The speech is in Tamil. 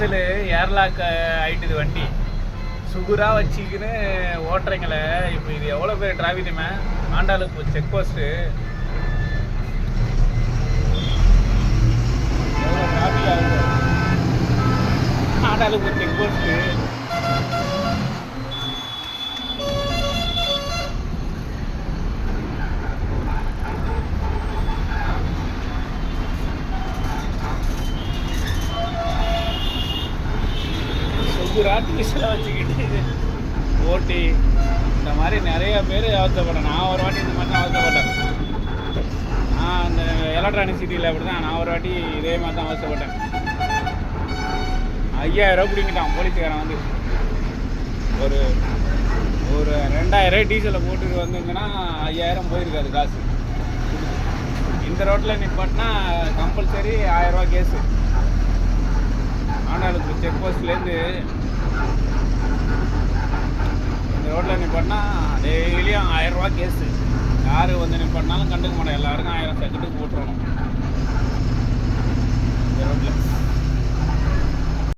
டீசலு ஏர்லாக் ஆயிட்டுது வண்டி சுகுராக வச்சுக்கின்னு ஓட்டுறீங்களே. இப்போ இது எவ்வளோ பேர் டிராஃபிக் தெரியுமா? ஆண்டாளுக்கு செக் போஸ்ட்டு எவ்வளோ டிராஃபிக் ஆகுது. ஆண்டாளுக்கு செக் போஸ்ட்டு டீசலை வச்சுக்கிட்டு ஓட்டி இந்த மாதிரி நிறைய பேர் அவசரப்பட்டேன். நான் ஒரு வாட்டி இந்த மாதிரி தான் அவசரப்பட்டேன். நான் அந்த எலக்ட்ரானிக் சிட்டியில் அப்படி தான் நான் ஒரு வாட்டி இதே மாதிரி தான் அவசரப்பட்டேன். 5000 பிடிங்கிட்டான் போலீஸ்காரன் வந்து. ஒரு ஒரு 2000 டீசலை போட்டுட்டு வந்துங்கன்னா 5000 போயிருக்காது காசு. இந்த ரோட்டில் நிப்பாட்டினா கம்பல்சரி 1000 ரூபா கேஸு. ஆண்டாளுக்கு செக் போஸ்ட்லேருந்து இந்த ரோட்டில் நிப்பாட்டினா டெய்லியும் 1000 ரூபா கேஸு. யார் வந்து நிப்பாட்டினாலும் கண்டுக்க மாட்டேன். எல்லாருக்கும் 1000 செகண்டுக்கு போட்டுருவோம்.